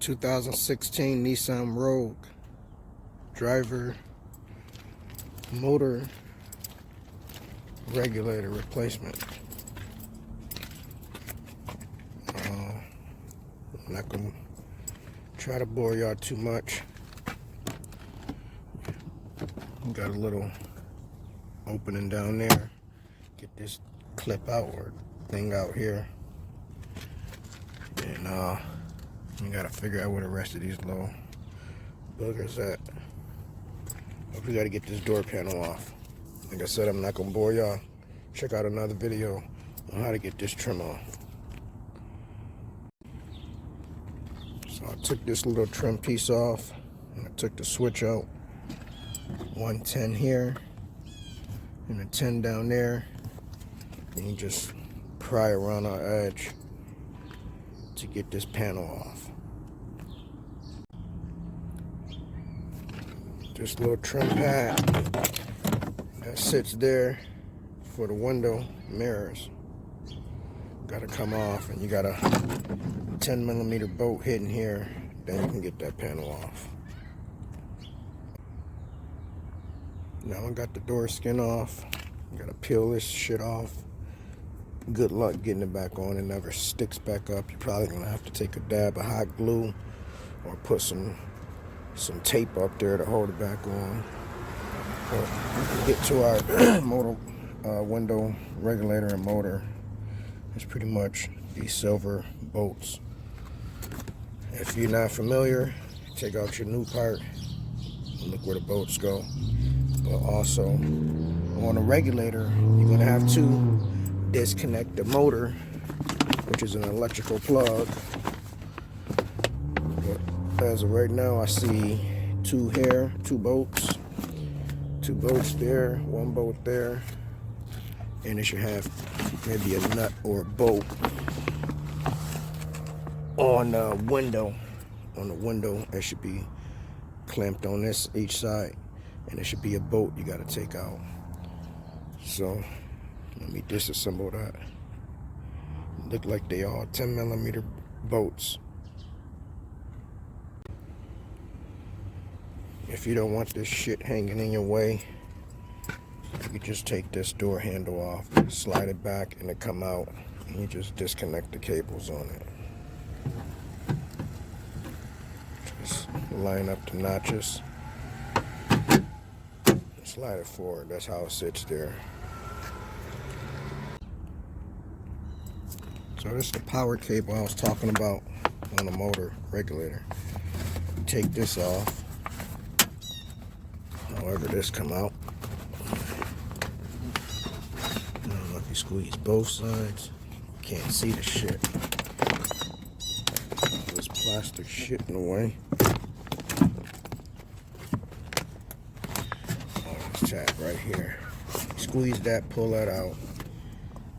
2016 Nissan Rogue. Driver, motor, regulator replacement. I'm not going to try to bore y'all too much. Got a little opening down there. Get this clip out or thing out here. And you gotta figure out where the rest of these little boogers at. But we gotta get this door panel off. Like I said, I'm not gonna bore y'all. Check out another video on how to get this trim off. So I took this little trim piece off and I took the switch out. 110 here and a 10 down there. And you just pry around our edge to get this panel off. This little trim pad that sits there for the window mirrors gotta come off, and you got a 10mm bolt hidden here. Then you can get that panel off. Now I got the door skin off. Gotta peel this shit off. Good luck getting it back on. It never sticks back up. You're probably gonna have to take a dab of hot glue or put some tape up there to hold it back on. But get to our motor window regulator and motor. It's pretty much these silver bolts. If you're not familiar, take out your new part and look where the bolts go. But also on a regulator, you're gonna have to disconnect the motor, which is an electrical plug. But as of right now, I see two bolts there, one bolt there, and it should have maybe a nut or a bolt on the window. On the window, it should be clamped on each side, and it should be a bolt you got to take out. So let me disassemble that. Look like they are 10mm bolts. If you don't want this shit hanging in your way, you can just take this door handle off, slide it back, and it come out, and you just disconnect the cables on it. Just line up the notches, slide it forward. That's how it sits there. So this is the power cable I was talking about on the motor regulator. Take this off. However this come out. Now if you squeeze both sides, you can't see the shit. This plastic shit in the way. Oh, this tab right here. Squeeze that, pull that out,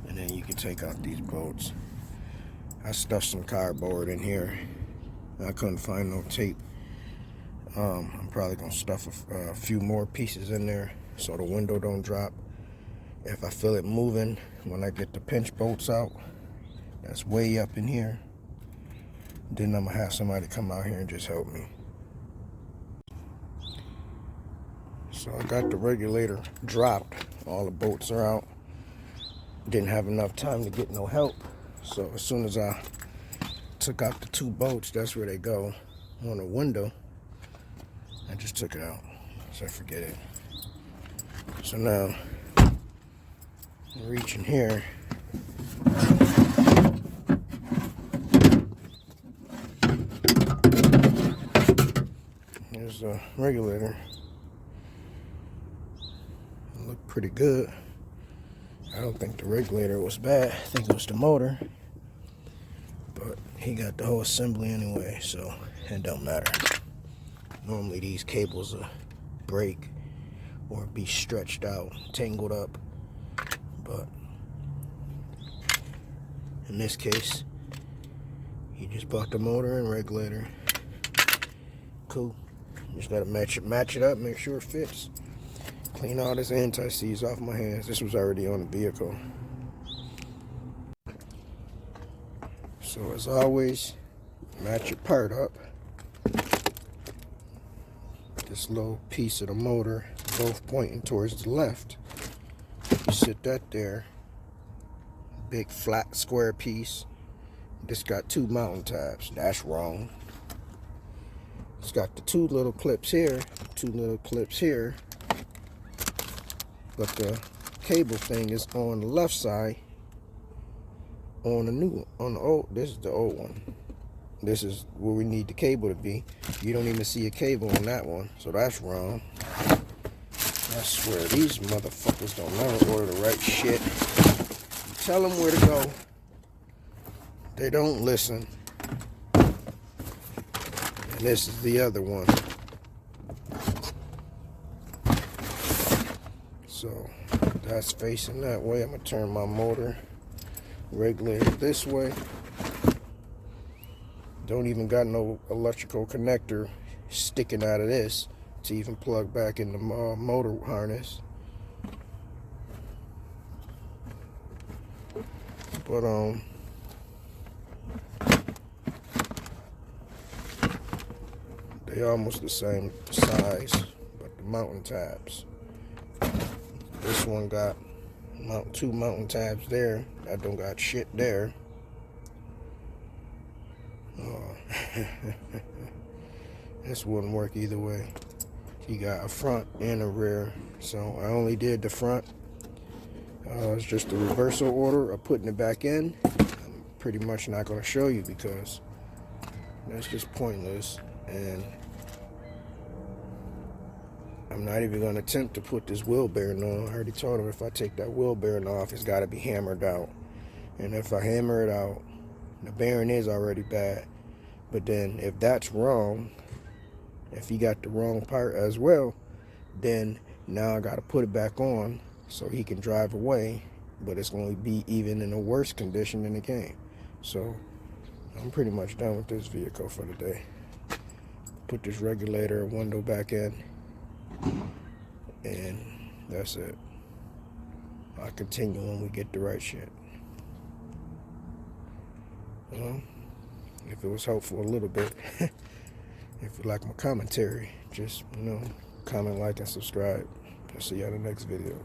and then you can take out these bolts. I stuffed some cardboard in here. I couldn't find no tape. I'm probably gonna stuff a few more pieces in there so the window don't drop. If I feel it moving when I get the pinch bolts out, that's way up in here, then I'm gonna have somebody come out here and just help me. So I got the regulator dropped. All the bolts are out. Didn't have enough time to get no help. So as soon as I took out the two bolts, that's where they go on the window. I just took it out, so forget it. So now, I'm reaching here. Here's the regulator. It looked pretty good. I don't think the regulator was bad. I think it was the motor. But he got the whole assembly anyway, so it don't matter. Normally these cables will break or be stretched out, tangled up. But in this case, he just bought the motor and regulator. Cool. Just gotta match it up, make sure it fits. Clean all this anti-seize off my hands. This was already on the vehicle. So as always, match your part up. This little piece of the motor, both pointing towards the left. You sit that there, big flat square piece. This got 2 mounting tabs. That's wrong. It's got the 2 little clips here, 2 little clips here, but the cable thing is on the left side. On the new, on the old, this is the old one. This is where we need the cable to be. You don't even see a cable on that one, so that's wrong. I swear, these motherfuckers don't never order the right shit. You tell them where to go, they don't listen. And this is the other one. So that's facing that way. I'm gonna turn my motor regulator this way. Don't even got no electrical connector sticking out of this to even plug back in the motor harness. But they almost the same size, but the mountain tabs. This one got 2 mountain tabs there. That don't got shit there. This wouldn't work either way. You got a front and a rear, so I only did the front. It's just the reversal order of putting it back in. I'm pretty much not going to show you because that's just pointless, and I'm not even going to attempt to put this wheel bearing on. I already told him if I take that wheel bearing off, it's got to be hammered out, and if I hammer it out, the bearing is already bad. But then if that's wrong, if he got the wrong part as well, then now I got to put it back on so he can drive away, but it's going to be even in a worse condition than it came. So I'm pretty much done with this vehicle for the day. Put this regulator and window back in, and that's it. I'll continue when we get the right shit. If it was helpful a little bit, if you like my commentary, just, comment, like, and subscribe. I'll see you on the next video.